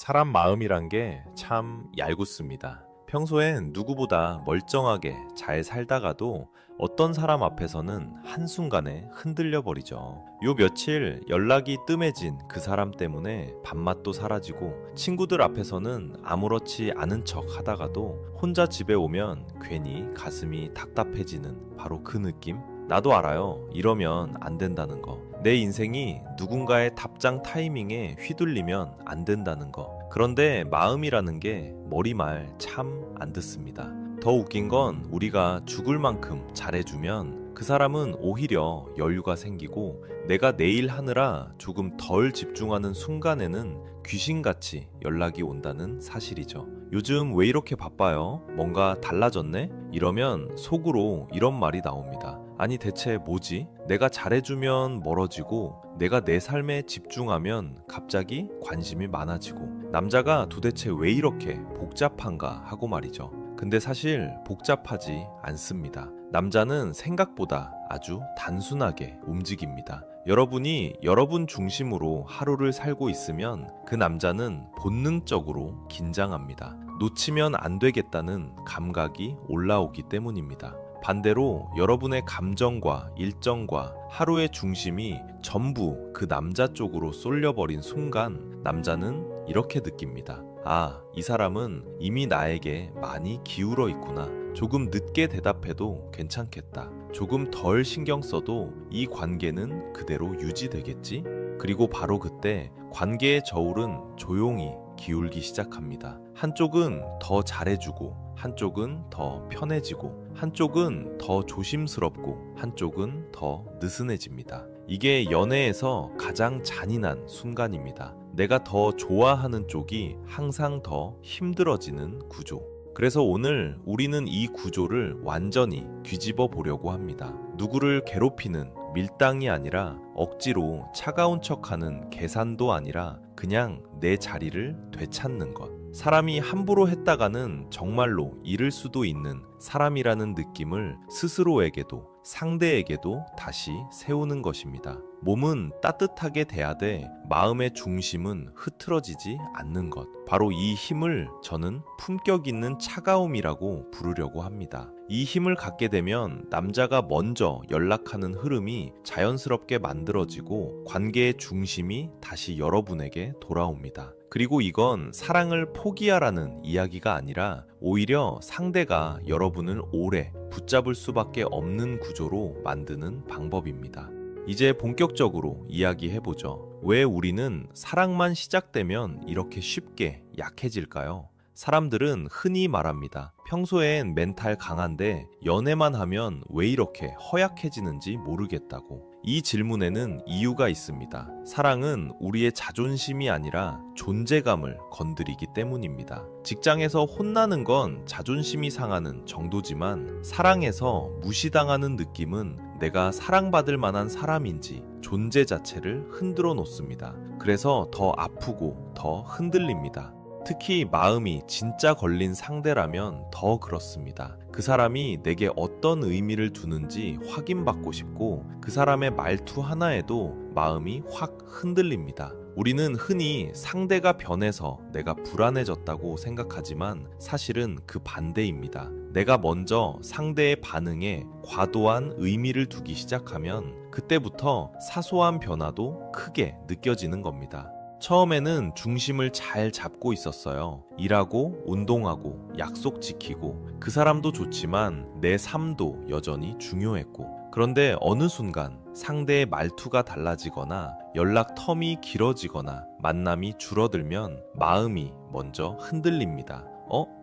사람 마음이란 게 참 얄궂습니다. 평소엔 누구보다 멀쩡하게 잘 살다가도 어떤 사람 앞에서는 한순간에 흔들려 버리죠. 요 며칠 연락이 뜸해진 그 사람 때문에 밥맛도 사라지고 친구들 앞에서는 아무렇지 않은 척 하다가도 혼자 집에 오면 괜히 가슴이 답답해지는 바로 그 느낌? 나도 알아요. 이러면 안 된다는 거. 내 인생이 누군가의 답장 타이밍에 휘둘리면 안 된다는 거. 그런데 마음이라는 게 머리말 참 안 듣습니다. 더 웃긴 건 우리가 죽을 만큼 잘해주면 그 사람은 오히려 여유가 생기고 내가 내일 하느라 조금 덜 집중하는 순간에는 귀신같이 연락이 온다는 사실이죠. 요즘 왜 이렇게 바빠요? 뭔가 달라졌네? 이러면 속으로 이런 말이 나옵니다. 아니 대체 뭐지? 내가 잘해주면 멀어지고 내가 내 삶에 집중하면 갑자기 관심이 많아지고 남자가 도대체 왜 이렇게 복잡한가 하고 말이죠. 근데 사실 복잡하지 않습니다. 남자는 생각보다 아주 단순하게 움직입니다. 여러분이 여러분 중심으로 하루를 살고 있으면 그 남자는 본능적으로 긴장합니다. 놓치면 안 되겠다는 감각이 올라오기 때문입니다. 반대로 여러분의 감정과 일정과 하루의 중심이 전부 그 남자 쪽으로 쏠려버린 순간 남자는 이렇게 느낍니다. 아, 이 사람은 이미 나에게 많이 기울어 있구나. 조금 늦게 대답해도 괜찮겠다. 조금 덜 신경 써도 이 관계는 그대로 유지되겠지? 그리고 바로 그때 관계의 저울은 조용히 기울기 시작합니다. 한쪽은 더 잘해주고 한쪽은 더 편해지고 한쪽은 더 조심스럽고 한쪽은 더 느슨해집니다. 이게 연애에서 가장 잔인한 순간입니다. 내가 더 좋아하는 쪽이 항상 더 힘들어지는 구조. 그래서 오늘 우리는 이 구조를 완전히 뒤집어 보려고 합니다. 누구를 괴롭히는 밀당이 아니라 억지로 차가운 척하는 계산도 아니라 그냥 내 자리를 되찾는 것. 사람이 함부로 했다가는 정말로 잃을 수도 있는 사람이라는 느낌을 스스로에게도 상대에게도 다시 세우는 것입니다. 몸은 따뜻하게 돼야 돼 마음의 중심은 흐트러지지 않는 것. 바로 이 힘을 저는 품격 있는 차가움이라고 부르려고 합니다. 이 힘을 갖게 되면 남자가 먼저 연락하는 흐름이 자연스럽게 만들어지고 관계의 중심이 다시 여러분에게 돌아옵니다. 그리고 이건 사랑을 포기하라는 이야기가 아니라 오히려 상대가 여러분을 오래 붙잡을 수밖에 없는 구조로 만드는 방법입니다. 이제 본격적으로 이야기해보죠. 왜 우리는 사랑만 시작되면 이렇게 쉽게 약해질까요? 사람들은 흔히 말합니다. 평소엔 멘탈 강한데 연애만 하면 왜 이렇게 허약해지는지 모르겠다고. 이 질문에는 이유가 있습니다. 사랑은 우리의 자존심이 아니라 존재감을 건드리기 때문입니다. 직장에서 혼나는 건 자존심이 상하는 정도지만 사랑에서 무시당하는 느낌은 내가 사랑받을 만한 사람인지 존재 자체를 흔들어 놓습니다. 그래서 더 아프고 더 흔들립니다. 특히 마음이 진짜 걸린 상대라면 더 그렇습니다. 그 사람이 내게 어떤 의미를 두는지 확인받고 싶고 그 사람의 말투 하나에도 마음이 확 흔들립니다. 우리는 흔히 상대가 변해서 내가 불안해졌다고 생각하지만 사실은 그 반대입니다. 내가 먼저 상대의 반응에 과도한 의미를 두기 시작하면 그때부터 사소한 변화도 크게 느껴지는 겁니다. 처음에는 중심을 잘 잡고 있었어요. 일하고, 운동하고, 약속 지키고, 그 사람도 좋지만 내 삶도 여전히 중요했고. 그런데 어느 순간 상대의 말투가 달라지거나 연락 텀이 길어지거나 만남이 줄어들면 마음이 먼저 흔들립니다.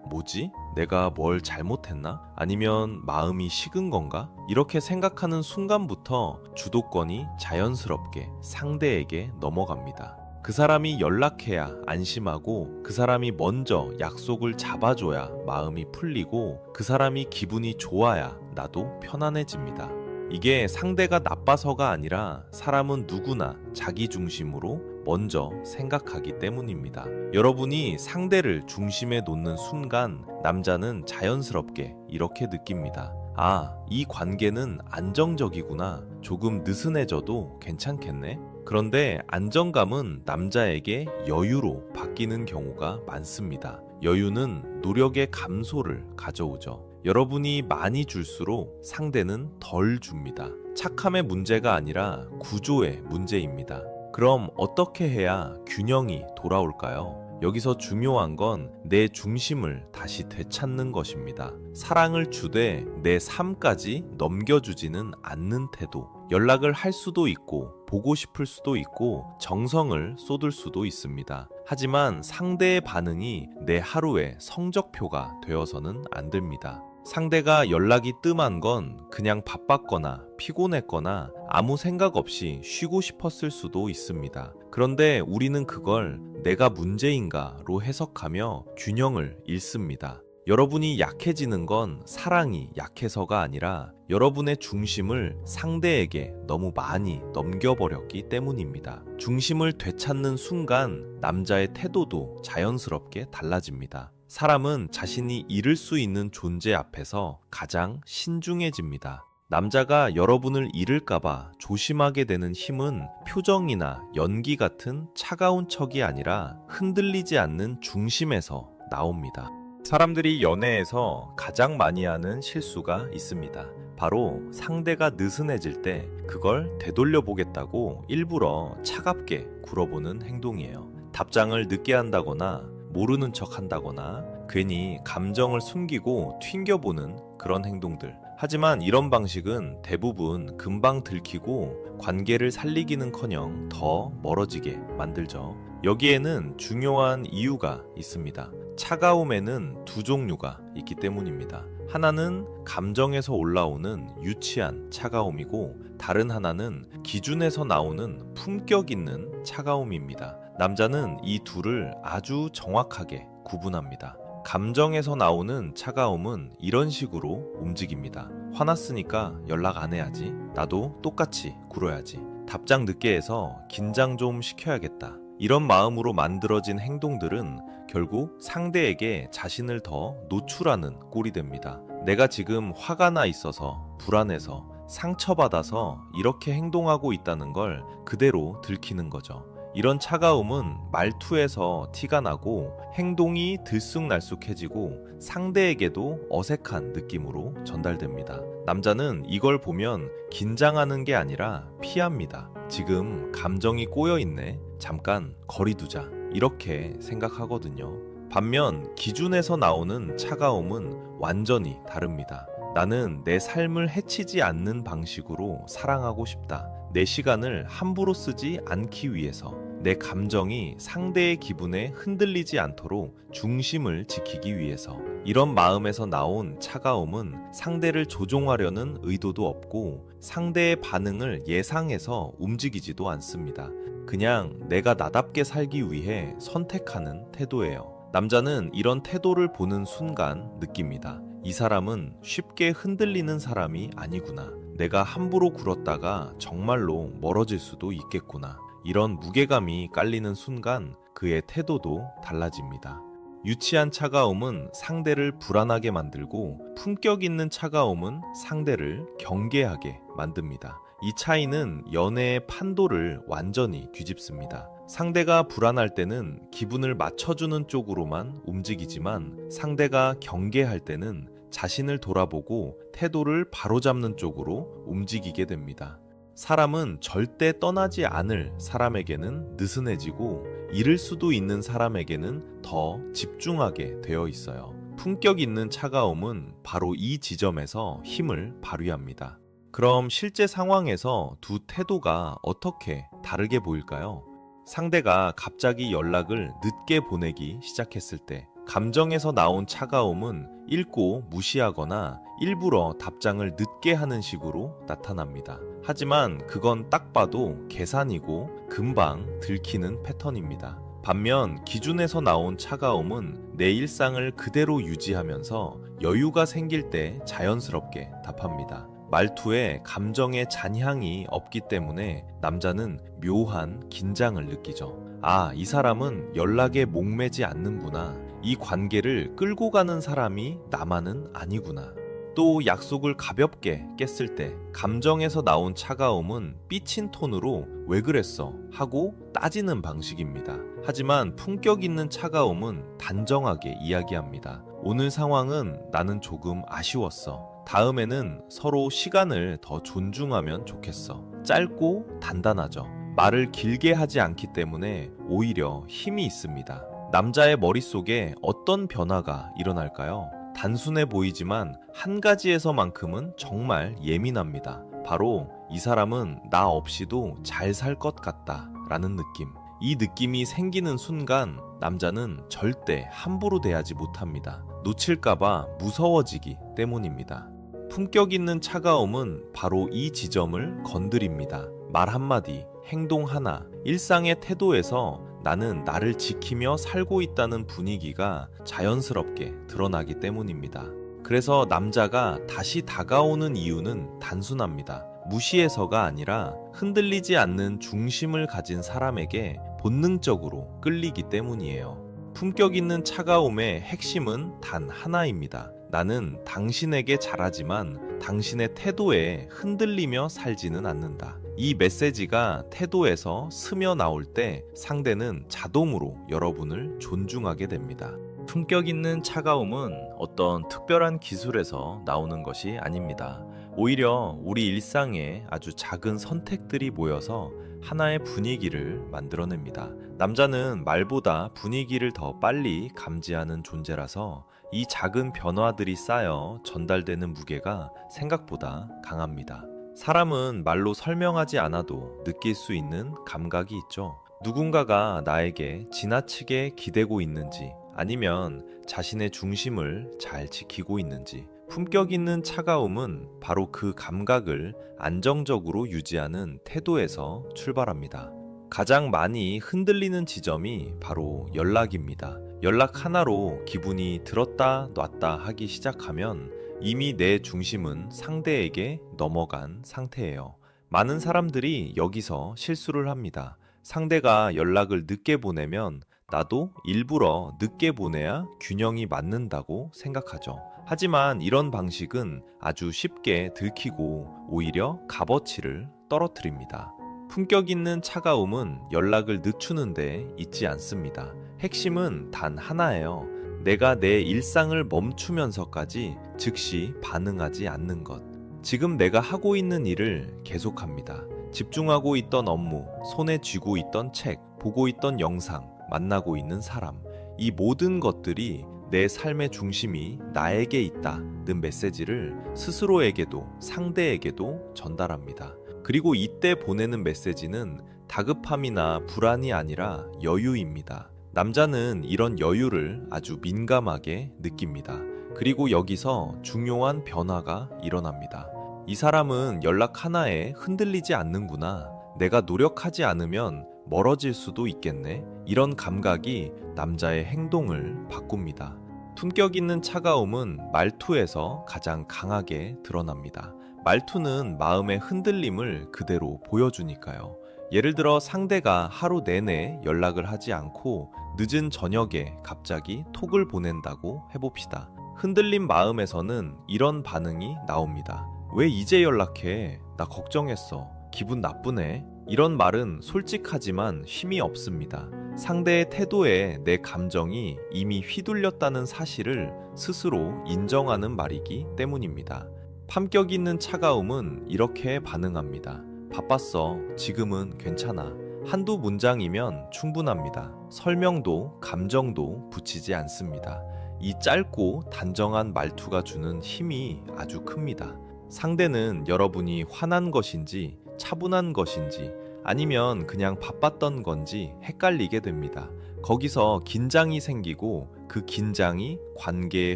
뭐지? 내가 뭘 잘못했나? 아니면 마음이 식은 건가? 이렇게 생각하는 순간부터 주도권이 자연스럽게 상대에게 넘어갑니다. 그 사람이 연락해야 안심하고 그 사람이 먼저 약속을 잡아줘야 마음이 풀리고 그 사람이 기분이 좋아야 나도 편안해집니다. 이게 상대가 나빠서가 아니라 사람은 누구나 자기 중심으로 먼저 생각하기 때문입니다. 여러분이 상대를 중심에 놓는 순간 남자는 자연스럽게 이렇게 느낍니다. 아, 이 관계는 안정적이구나. 조금 느슨해져도 괜찮겠네. 그런데 안정감은 남자에게 여유로 바뀌는 경우가 많습니다. 여유는 노력의 감소를 가져오죠. 여러분이 많이 줄수록 상대는 덜 줍니다. 착함의 문제가 아니라 구조의 문제입니다. 그럼 어떻게 해야 균형이 돌아올까요? 여기서 중요한 건 내 중심을 다시 되찾는 것입니다. 사랑을 주되 내 삶까지 넘겨주지는 않는 태도. 연락을 할 수도 있고, 보고 싶을 수도 있고, 정성을 쏟을 수도 있습니다. 하지만 상대의 반응이 내 하루의 성적표가 되어서는 안 됩니다. 상대가 연락이 뜸한 건 그냥 바빴거나 피곤했거나 아무 생각 없이 쉬고 싶었을 수도 있습니다. 그런데 우리는 그걸 내가 문제인가로 해석하며 균형을 잃습니다. 여러분이 약해지는 건 사랑이 약해서가 아니라 여러분의 중심을 상대에게 너무 많이 넘겨버렸기 때문입니다. 중심을 되찾는 순간 남자의 태도도 자연스럽게 달라집니다. 사람은 자신이 잃을 수 있는 존재 앞에서 가장 신중해집니다. 남자가 여러분을 잃을까봐 조심하게 되는 힘은 표정이나 연기 같은 차가운 척이 아니라 흔들리지 않는 중심에서 나옵니다. 사람들이 연애에서 가장 많이 하는 실수가 있습니다. 바로 상대가 느슨해질 때 그걸 되돌려 보겠다고 일부러 차갑게 굴어보는 행동이에요. 답장을 늦게 한다거나 모르는 척 한다거나 괜히 감정을 숨기고 튕겨보는 그런 행동들. 하지만 이런 방식은 대부분 금방 들키고 관계를 살리기는커녕 더 멀어지게 만들죠. 여기에는 중요한 이유가 있습니다. 차가움에는 두 종류가 있기 때문입니다. 하나는 감정에서 올라오는 유치한 차가움이고 다른 하나는 기준에서 나오는 품격 있는 차가움입니다. 남자는 이 둘을 아주 정확하게 구분합니다. 감정에서 나오는 차가움은 이런 식으로 움직입니다. 화났으니까 연락 안 해야지. 나도 똑같이 굴어야지. 답장 늦게 해서 긴장 좀 시켜야겠다. 이런 마음으로 만들어진 행동들은 결국 상대에게 자신을 더 노출하는 꼴이 됩니다. 내가 지금 화가 나 있어서 불안해서 상처받아서 이렇게 행동하고 있다는 걸 그대로 들키는 거죠. 이런 차가움은 말투에서 티가 나고 행동이 들쑥날쑥해지고 상대에게도 어색한 느낌으로 전달됩니다. 남자는 이걸 보면 긴장하는 게 아니라 피합니다. 지금 감정이 꼬여있네. 잠깐 거리 두자. 이렇게 생각하거든요. 반면 기준에서 나오는 차가움은 완전히 다릅니다. 나는 내 삶을 해치지 않는 방식으로 사랑하고 싶다. 내 시간을 함부로 쓰지 않기 위해서 내 감정이 상대의 기분에 흔들리지 않도록 중심을 지키기 위해서 이런 마음에서 나온 차가움은 상대를 조종하려는 의도도 없고 상대의 반응을 예상해서 움직이지도 않습니다. 그냥 내가 나답게 살기 위해 선택하는 태도예요. 남자는 이런 태도를 보는 순간 느낍니다. 이 사람은 쉽게 흔들리는 사람이 아니구나. 내가 함부로 굴었다가 정말로 멀어질 수도 있겠구나. 이런 무게감이 깔리는 순간 그의 태도도 달라집니다. 유치한 차가움은 상대를 불안하게 만들고 품격 있는 차가움은 상대를 경계하게 만듭니다. 이 차이는 연애의 판도를 완전히 뒤집습니다. 상대가 불안할 때는 기분을 맞춰주는 쪽으로만 움직이지만 상대가 경계할 때는 자신을 돌아보고 태도를 바로잡는 쪽으로 움직이게 됩니다. 사람은 절대 떠나지 않을 사람에게는 느슨해지고 잃을 수도 있는 사람에게는 더 집중하게 되어 있어요. 품격 있는 차가움은 바로 이 지점에서 힘을 발휘합니다. 그럼 실제 상황에서 두 태도가 어떻게 다르게 보일까요? 상대가 갑자기 연락을 늦게 보내기 시작했을 때 감정에서 나온 차가움은 읽고 무시하거나 일부러 답장을 늦게 하는 식으로 나타납니다. 하지만 그건 딱 봐도 계산이고 금방 들키는 패턴입니다. 반면 기준에서 나온 차가움은 내 일상을 그대로 유지하면서 여유가 생길 때 자연스럽게 답합니다. 말투에 감정의 잔향이 없기 때문에 남자는 묘한 긴장을 느끼죠. 아, 이 사람은 연락에 목매지 않는구나. 이 관계를 끌고 가는 사람이 나만은 아니구나. 또 약속을 가볍게 깼을 때 감정에서 나온 차가움은 삐친 톤으로 왜 그랬어? 하고 따지는 방식입니다. 하지만 품격 있는 차가움은 단정하게 이야기합니다. 오늘 상황은 나는 조금 아쉬웠어. 다음에는 서로 시간을 더 존중하면 좋겠어. 짧고 단단하죠. 말을 길게 하지 않기 때문에 오히려 힘이 있습니다. 남자의 머릿속에 어떤 변화가 일어날까요? 단순해 보이지만 한 가지에서만큼은 정말 예민합니다. 바로 이 사람은 나 없이도 잘 살 것 같다 라는 느낌. 이 느낌이 생기는 순간 남자는 절대 함부로 대하지 못합니다. 놓칠까봐 무서워지기 때문입니다. 품격 있는 차가움은 바로 이 지점을 건드립니다. 말 한마디, 행동 하나, 일상의 태도에서 나는 나를 지키며 살고 있다는 분위기가 자연스럽게 드러나기 때문입니다. 그래서 남자가 다시 다가오는 이유는 단순합니다. 무시해서가 아니라 흔들리지 않는 중심을 가진 사람에게 본능적으로 끌리기 때문이에요. 품격 있는 차가움의 핵심은 단 하나입니다. 나는 당신에게 잘하지만 당신의 태도에 흔들리며 살지는 않는다. 이 메시지가 태도에서 스며 나올 때 상대는 자동으로 여러분을 존중하게 됩니다. 품격 있는 차가움은 어떤 특별한 기술에서 나오는 것이 아닙니다. 오히려 우리 일상에 아주 작은 선택들이 모여서 하나의 분위기를 만들어냅니다. 남자는 말보다 분위기를 더 빨리 감지하는 존재라서 이 작은 변화들이 쌓여 전달되는 무게가 생각보다 강합니다. 사람은 말로 설명하지 않아도 느낄 수 있는 감각이 있죠. 누군가가 나에게 지나치게 기대고 있는지 아니면 자신의 중심을 잘 지키고 있는지 품격 있는 차가움은 바로 그 감각을 안정적으로 유지하는 태도에서 출발합니다. 가장 많이 흔들리는 지점이 바로 연락입니다. 연락 하나로 기분이 들었다 놨다 하기 시작하면 이미 내 중심은 상대에게 넘어간 상태예요. 많은 사람들이 여기서 실수를 합니다. 상대가 연락을 늦게 보내면 나도 일부러 늦게 보내야 균형이 맞는다고 생각하죠. 하지만 이런 방식은 아주 쉽게 들키고 오히려 값어치를 떨어뜨립니다. 품격 있는 차가움은 연락을 늦추는데 있지 않습니다. 핵심은 단 하나예요. 내가 내 일상을 멈추면서까지 즉시 반응하지 않는 것. 지금 내가 하고 있는 일을 계속합니다. 집중하고 있던 업무, 손에 쥐고 있던 책, 보고 있던 영상, 만나고 있는 사람. 이 모든 것들이 내 삶의 중심이 나에게 있다는 메시지를 스스로에게도 상대에게도 전달합니다. 그리고 이때 보내는 메시지는 다급함이나 불안이 아니라 여유입니다. 남자는 이런 여유를 아주 민감하게 느낍니다. 그리고 여기서 중요한 변화가 일어납니다. 이 사람은 연락 하나에 흔들리지 않는구나. 내가 노력하지 않으면 멀어질 수도 있겠네. 이런 감각이 남자의 행동을 바꿉니다. 품격 있는 차가움은 말투에서 가장 강하게 드러납니다. 말투는 마음의 흔들림을 그대로 보여주니까요. 예를 들어 상대가 하루 내내 연락을 하지 않고 늦은 저녁에 갑자기 톡을 보낸다고 해봅시다. 흔들린 마음에서는 이런 반응이 나옵니다. 왜 이제 연락해? 나 걱정했어. 기분 나쁘네. 이런 말은 솔직하지만 힘이 없습니다. 상대의 태도에 내 감정이 이미 휘둘렸다는 사실을 스스로 인정하는 말이기 때문입니다. 품격 있는 차가움은 이렇게 반응합니다. 바빴어. 지금은 괜찮아. 한두 문장이면 충분합니다. 설명도 감정도 붙이지 않습니다. 이 짧고 단정한 말투가 주는 힘이 아주 큽니다. 상대는 여러분이 화난 것인지 차분한 것인지 아니면 그냥 바빴던 건지 헷갈리게 됩니다. 거기서 긴장이 생기고 그 긴장이 관계의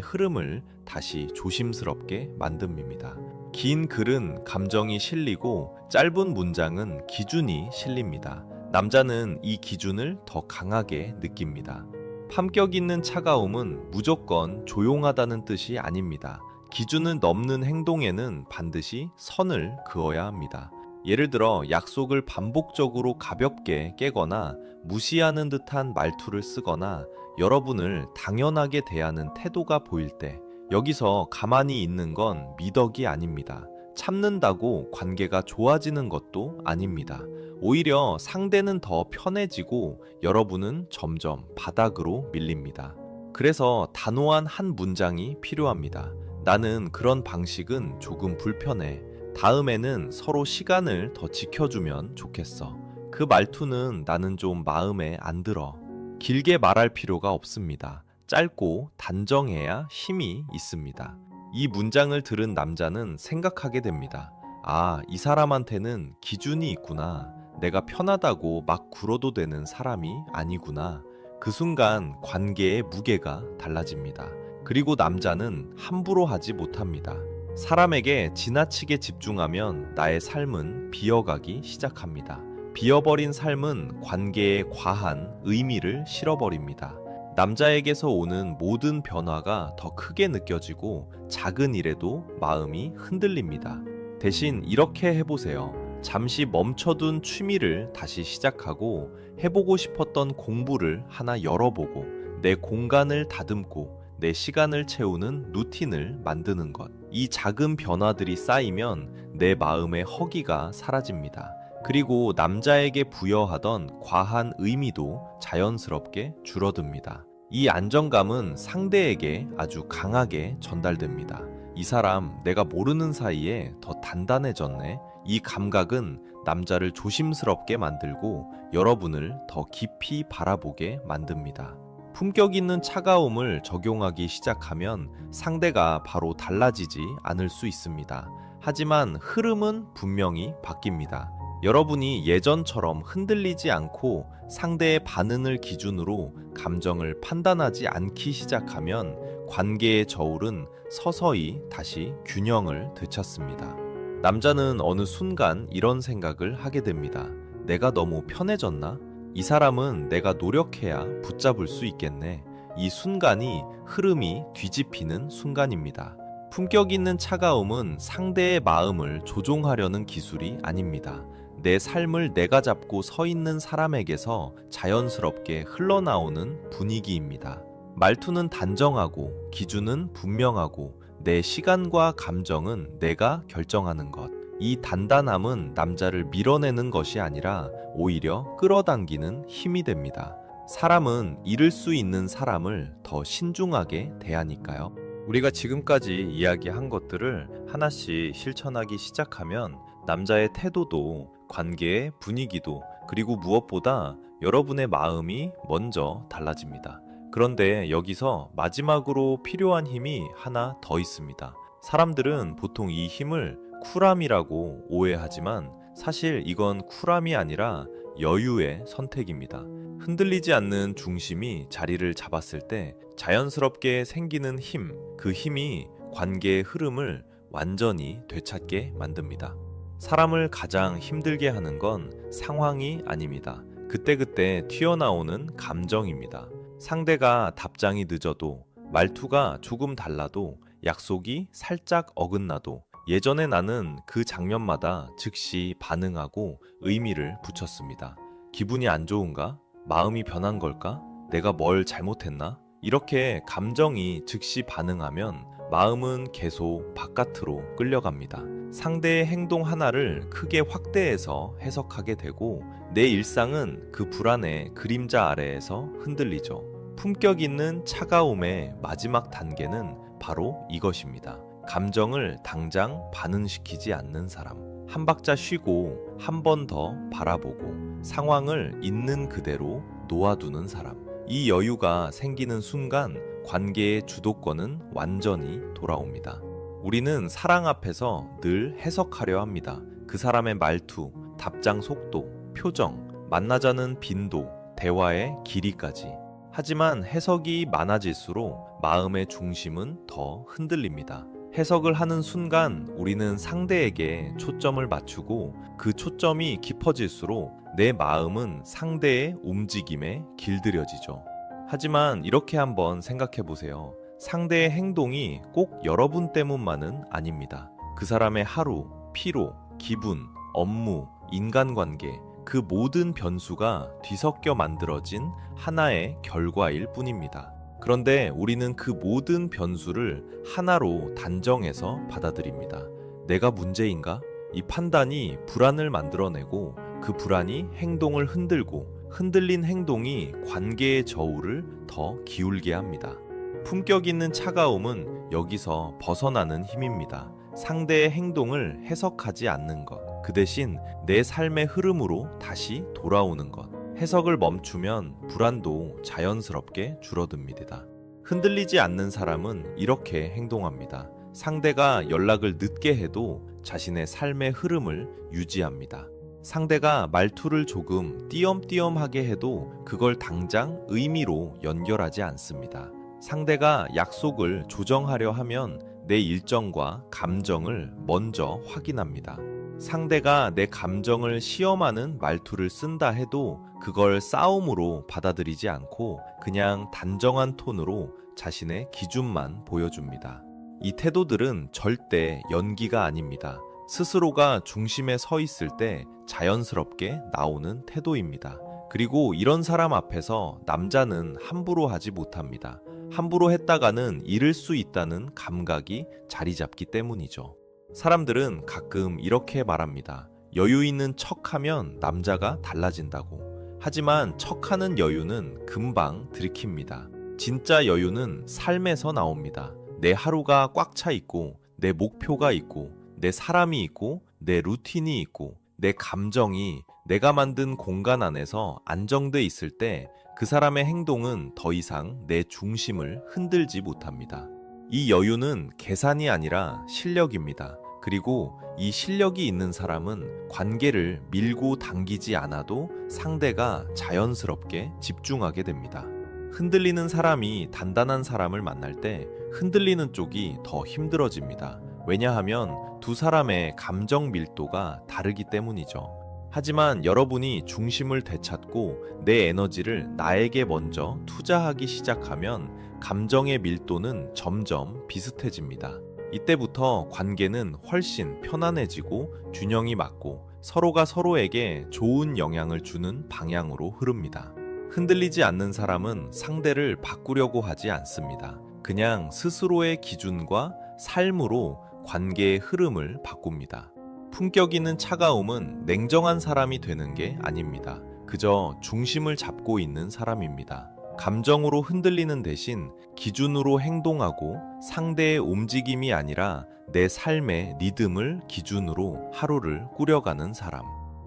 흐름을 다시 조심스럽게 만듭니다. 긴 글은 감정이 실리고 짧은 문장은 기준이 실립니다. 남자는 이 기준을 더 강하게 느낍니다. 품격 있는 차가움은 무조건 조용하다는 뜻이 아닙니다. 기준을 넘는 행동에는 반드시 선을 그어야 합니다. 예를 들어 약속을 반복적으로 가볍게 깨거나 무시하는 듯한 말투를 쓰거나 여러분을 당연하게 대하는 태도가 보일 때 여기서 가만히 있는 건 미덕이 아닙니다. 참는다고 관계가 좋아지는 것도 아닙니다. 오히려 상대는 더 편해지고 여러분은 점점 바닥으로 밀립니다. 그래서 단호한 한 문장이 필요합니다. 나는 그런 방식은 조금 불편해. 다음에는 서로 시간을 더 지켜주면 좋겠어. 그 말투는 나는 좀 마음에 안 들어. 길게 말할 필요가 없습니다. 짧고 단정해야 힘이 있습니다. 이 문장을 들은 남자는 생각하게 됩니다. 아, 이 사람한테는 기준이 있구나. 내가 편하다고 막 굴어도 되는 사람이 아니구나. 그 순간 관계의 무게가 달라집니다. 그리고 남자는 함부로 하지 못합니다. 사람에게 지나치게 집중하면 나의 삶은 비어가기 시작합니다. 비어버린 삶은 관계에 과한 의미를 실어버립니다. 남자에게서 오는 모든 변화가 더 크게 느껴지고 작은 일에도 마음이 흔들립니다. 대신 이렇게 해보세요. 잠시 멈춰둔 취미를 다시 시작하고 해보고 싶었던 공부를 하나 열어보고 내 공간을 다듬고 내 시간을 채우는 루틴을 만드는 것. 이 작은 변화들이 쌓이면 내 마음의 허기가 사라집니다. 그리고 남자에게 부여하던 과한 의미도 자연스럽게 줄어듭니다. 이 안정감은 상대에게 아주 강하게 전달됩니다. 이 사람 내가 모르는 사이에 더 단단해졌네. 이 감각은 남자를 조심스럽게 만들고 여러분을 더 깊이 바라보게 만듭니다. 품격 있는 차가움을 적용하기 시작하면 상대가 바로 달라지지 않을 수 있습니다. 하지만 흐름은 분명히 바뀝니다. 여러분이 예전처럼 흔들리지 않고 상대의 반응을 기준으로 감정을 판단하지 않기 시작하면 관계의 저울은 서서히 다시 균형을 되찾습니다. 남자는 어느 순간 이런 생각을 하게 됩니다. 내가 너무 편해졌나? 이 사람은 내가 노력해야 붙잡을 수 있겠네. 이 순간이 흐름이 뒤집히는 순간입니다. 품격 있는 차가움은 상대의 마음을 조종하려는 기술이 아닙니다. 내 삶을 내가 잡고 서 있는 사람에게서 자연스럽게 흘러나오는 분위기입니다. 말투는 단정하고 기준은 분명하고 내 시간과 감정은 내가 결정하는 것. 이 단단함은 남자를 밀어내는 것이 아니라 오히려 끌어당기는 힘이 됩니다. 사람은 잃을 수 있는 사람을 더 신중하게 대하니까요. 우리가 지금까지 이야기한 것들을 하나씩 실천하기 시작하면 남자의 태도도 관계의 분위기도 그리고 무엇보다 여러분의 마음이 먼저 달라집니다. 그런데 여기서 마지막으로 필요한 힘이 하나 더 있습니다. 사람들은 보통 이 힘을 쿨함이라고 오해하지만 사실 이건 쿨함이 아니라 여유의 선택입니다. 흔들리지 않는 중심이 자리를 잡았을 때 자연스럽게 생기는 힘, 그 힘이 관계의 흐름을 완전히 되찾게 만듭니다. 사람을 가장 힘들게 하는 건 상황이 아닙니다. 그때그때 튀어나오는 감정입니다. 상대가 답장이 늦어도, 말투가 조금 달라도, 약속이 살짝 어긋나도 예전에 나는 그 장면마다 즉시 반응하고 의미를 붙였습니다. 기분이 안 좋은가? 마음이 변한 걸까? 내가 뭘 잘못했나? 이렇게 감정이 즉시 반응하면 마음은 계속 바깥으로 끌려갑니다. 상대의 행동 하나를 크게 확대해서 해석하게 되고 내 일상은 그 불안의 그림자 아래에서 흔들리죠. 품격 있는 차가움의 마지막 단계는 바로 이것입니다. 감정을 당장 반응시키지 않는 사람. 한 박자 쉬고 한 번 더 바라보고 상황을 있는 그대로 놓아두는 사람. 이 여유가 생기는 순간 관계의 주도권은 완전히 돌아옵니다. 우리는 사랑 앞에서 늘 해석하려 합니다. 그 사람의 말투, 답장 속도, 표정, 만나자는 빈도, 대화의 길이까지. 하지만 해석이 많아질수록 마음의 중심은 더 흔들립니다. 해석을 하는 순간 우리는 상대에게 초점을 맞추고 그 초점이 깊어질수록 내 마음은 상대의 움직임에 길들여지죠. 하지만 이렇게 한번 생각해 보세요. 상대의 행동이 꼭 여러분 때문만은 아닙니다. 그 사람의 하루, 피로, 기분, 업무, 인간관계, 그 모든 변수가 뒤섞여 만들어진 하나의 결과일 뿐입니다. 그런데 우리는 그 모든 변수를 하나로 단정해서 받아들입니다. 내가 문제인가? 이 판단이 불안을 만들어내고 그 불안이 행동을 흔들고 흔들린 행동이 관계의 저울을 더 기울게 합니다. 품격 있는 차가움은 여기서 벗어나는 힘입니다. 상대의 행동을 해석하지 않는 것, 그 대신 내 삶의 흐름으로 다시 돌아오는 것. 해석을 멈추면 불안도 자연스럽게 줄어듭니다. 흔들리지 않는 사람은 이렇게 행동합니다. 상대가 연락을 늦게 해도 자신의 삶의 흐름을 유지합니다. 상대가 말투를 조금 띄엄띄엄하게 해도 그걸 당장 의미로 연결하지 않습니다. 상대가 약속을 조정하려 하면 내 일정과 감정을 먼저 확인합니다. 상대가 내 감정을 시험하는 말투를 쓴다 해도 그걸 싸움으로 받아들이지 않고 그냥 단정한 톤으로 자신의 기준만 보여줍니다. 이 태도들은 절대 연기가 아닙니다. 스스로가 중심에 서 있을 때 자연스럽게 나오는 태도입니다. 그리고 이런 사람 앞에서 남자는 함부로 하지 못합니다. 함부로 했다가는 잃을 수 있다는 감각이 자리 잡기 때문이죠. 사람들은 가끔 이렇게 말합니다. 여유 있는 척하면 남자가 달라진다고. 하지만 척하는 여유는 금방 들이킵니다. 진짜 여유는 삶에서 나옵니다. 내 하루가 꽉 차 있고, 내 목표가 있고, 내 사람이 있고, 내 루틴이 있고, 내 감정이 내가 만든 공간 안에서 안정돼 있을 때 그 사람의 행동은 더 이상 내 중심을 흔들지 못합니다. 이 여유는 계산이 아니라 실력입니다. 그리고 이 실력이 있는 사람은 관계를 밀고 당기지 않아도 상대가 자연스럽게 집중하게 됩니다. 흔들리는 사람이 단단한 사람을 만날 때 흔들리는 쪽이 더 힘들어집니다. 왜냐하면 두 사람의 감정 밀도가 다르기 때문이죠. 하지만 여러분이 중심을 되찾고 내 에너지를 나에게 먼저 투자하기 시작하면 감정의 밀도는 점점 비슷해집니다. 이때부터 관계는 훨씬 편안해지고 균형이 맞고 서로가 서로에게 좋은 영향을 주는 방향으로 흐릅니다. 흔들리지 않는 사람은 상대를 바꾸려고 하지 않습니다. 그냥 스스로의 기준과 삶으로 관계의 흐름을 바꿉니다. 품격 있는 차가움은 냉정한 사람이 되는 게 아닙니다. 그저 중심을 잡고 있는 사람입니다. 감정으로 흔들리는 대신 기준으로 행동하고 상대의 움직임이 아니라 내 삶의 리듬을 기준으로 하루를 꾸려가는 사람.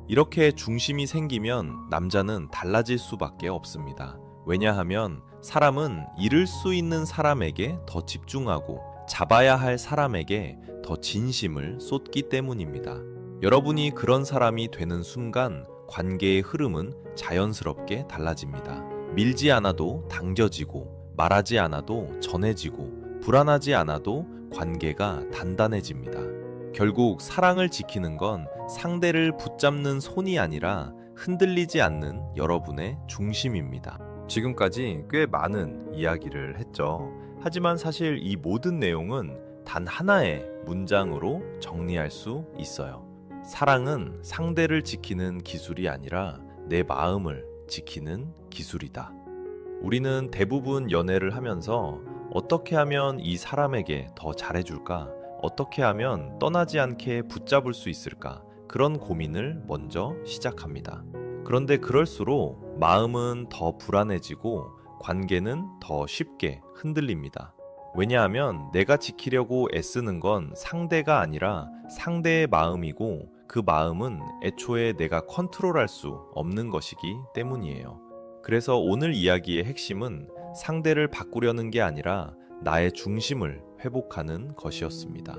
이렇게 중심이 생기면 남자는 달라질 수밖에 없습니다. 왜냐하면 사람은 잃을 수 있는 사람에게 더 집중하고 잡아야 할 사람에게 더 진심을 쏟기 때문입니다. 여러분이 그런 사람이 되는 순간 관계의 흐름은 자연스럽게 달라집니다. 밀지 않아도 당겨지고 말하지 않아도 전해지고 불안하지 않아도 관계가 단단해집니다. 결국 사랑을 지키는 건 상대를 붙잡는 손이 아니라 흔들리지 않는 여러분의 중심입니다. 지금까지 꽤 많은 이야기를 했죠. 하지만 사실 이 모든 내용은 단 하나의 문장으로 정리할 수 있어요. 사랑은 상대를 지키는 기술이 아니라 내 마음을 지키는 기술이다. 우리는 대부분 연애를 하면서 어떻게 하면 이 사람에게 더 잘해줄까? 어떻게 하면 떠나지 않게 붙잡을 수 있을까? 그런 고민을 먼저 시작합니다. 그런데 그럴수록 마음은 더 불안해지고 관계는 더 쉽게 흔들립니다. 왜냐하면 내가 지키려고 애쓰는 건 상대가 아니라 상대의 마음이고 그 마음은 애초에 내가 컨트롤할 수 없는 것이기 때문이에요. 그래서 오늘 이야기의 핵심은 상대를 바꾸려는 게 아니라 나의 중심을 회복하는 것이었습니다.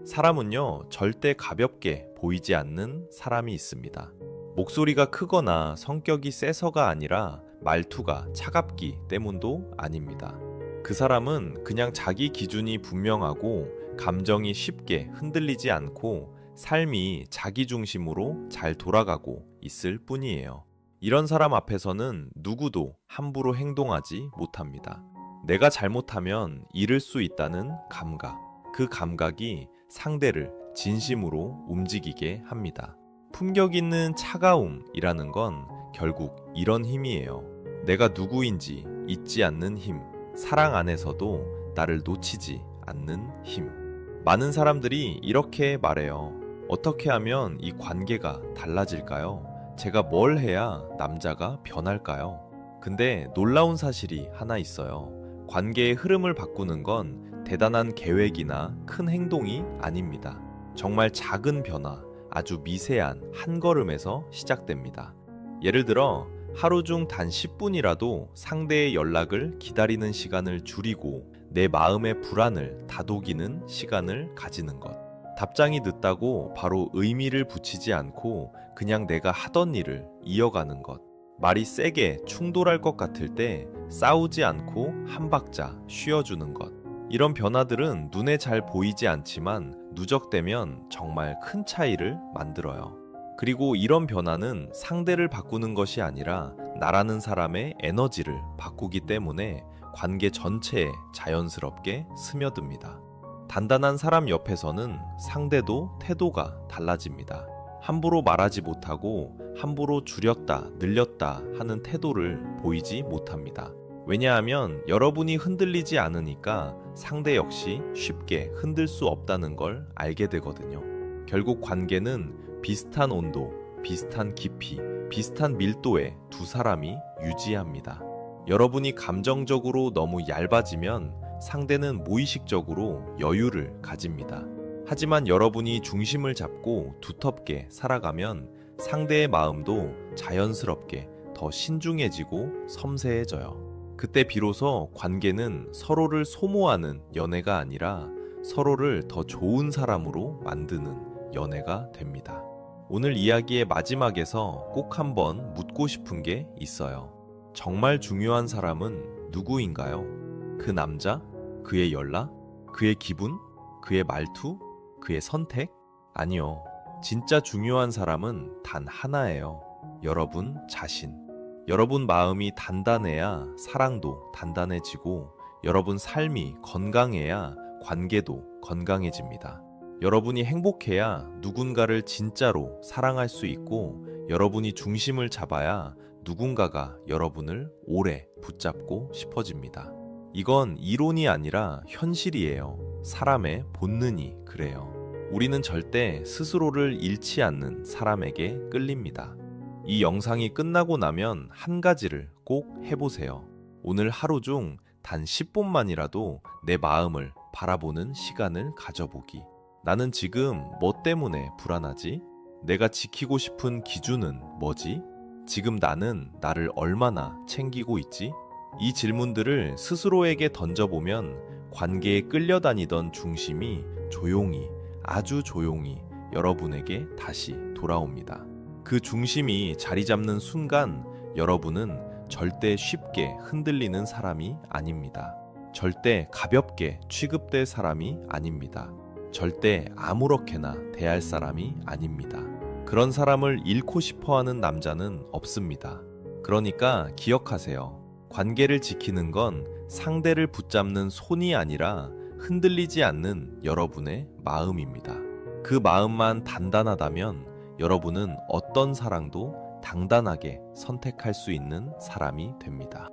사람은요, 절대 가볍게 보이지 않는 사람이 있습니다. 목소리가 크거나 성격이 세서가 아니라 말투가 차갑기 때문도 아닙니다. 그 사람은 그냥 자기 기준이 분명하고 감정이 쉽게 흔들리지 않고 삶이 자기 중심으로 잘 돌아가고 있을 뿐이에요. 이런 사람 앞에서는 누구도 함부로 행동하지 못합니다. 내가 잘못하면 잃을 수 있다는 감각, 그 감각이 상대를 진심으로 움직이게 합니다. 품격 있는 차가움이라는 건 결국 이런 힘이에요. 내가 누구인지 잊지 않는 힘, 사랑 안에서도 나를 놓치지 않는 힘. 많은 사람들이 이렇게 말해요. 어떻게 하면 이 관계가 달라질까요? 제가 뭘 해야 남자가 변할까요? 근데 놀라운 사실이 하나 있어요. 관계의 흐름을 바꾸는 건 대단한 계획이나 큰 행동이 아닙니다. 정말 작은 변화, 아주 미세한 한 걸음에서 시작됩니다. 예를 들어 하루 중 단 10분이라도 상대의 연락을 기다리는 시간을 줄이고 내 마음의 불안을 다독이는 시간을 가지는 것. 답장이 늦다고 바로 의미를 붙이지 않고 그냥 내가 하던 일을 이어가는 것. 말이 세게 충돌할 것 같을 때 싸우지 않고 한 박자 쉬어주는 것. 이런 변화들은 눈에 잘 보이지 않지만 누적되면 정말 큰 차이를 만들어요. 그리고 이런 변화는 상대를 바꾸는 것이 아니라 나라는 사람의 에너지를 바꾸기 때문에 관계 전체에 자연스럽게 스며듭니다. 단단한 사람 옆에서는 상대도 태도가 달라집니다. 함부로 말하지 못하고 함부로 줄였다, 늘렸다 하는 태도를 보이지 못합니다. 왜냐하면 여러분이 흔들리지 않으니까 상대 역시 쉽게 흔들 수 없다는 걸 알게 되거든요. 결국 관계는 비슷한 온도, 비슷한 깊이, 비슷한 밀도의 두 사람이 유지합니다. 여러분이 감정적으로 너무 얇아지면 상대는 무의식적으로 여유를 가집니다. 하지만 여러분이 중심을 잡고 두텁게 살아가면 상대의 마음도 자연스럽게 더 신중해지고 섬세해져요. 그때 비로소 관계는 서로를 소모하는 연애가 아니라 서로를 더 좋은 사람으로 만드는 연애가 됩니다. 오늘 이야기의 마지막에서 꼭 한번 묻고 싶은 게 있어요. 정말 중요한 사람은 누구인가요? 그 남자? 그의 연락? 그의 기분? 그의 말투? 그의 선택? 아니요. 진짜 중요한 사람은 단 하나예요. 여러분 자신. 여러분 마음이 단단해야 사랑도 단단해지고 여러분 삶이 건강해야 관계도 건강해집니다. 여러분이 행복해야 누군가를 진짜로 사랑할 수 있고 여러분이 중심을 잡아야 누군가가 여러분을 오래 붙잡고 싶어집니다. 이건 이론이 아니라 현실이에요. 사람의 본능이 그래요. 우리는 절대 스스로를 잃지 않는 사람에게 끌립니다. 이 영상이 끝나고 나면 한 가지를 꼭 해보세요. 오늘 하루 중 단 10분만이라도 내 마음을 바라보는 시간을 가져보기. 나는 지금 뭐 때문에 불안하지? 내가 지키고 싶은 기준은 뭐지? 지금 나는 나를 얼마나 챙기고 있지? 이 질문들을 스스로에게 던져보면 관계에 끌려다니던 중심이 조용히, 아주 조용히 여러분에게 다시 돌아옵니다. 그 중심이 자리 잡는 순간 여러분은 절대 쉽게 흔들리는 사람이 아닙니다. 절대 가볍게 취급될 사람이 아닙니다. 절대 아무렇게나 대할 사람이 아닙니다. 그런 사람을 잃고 싶어 하는 남자는 없습니다. 그러니까 기억하세요. 관계를 지키는 건 상대를 붙잡는 손이 아니라 흔들리지 않는 여러분의 마음입니다. 그 마음만 단단하다면 여러분은 어떤 사랑도 당당하게 선택할 수 있는 사람이 됩니다.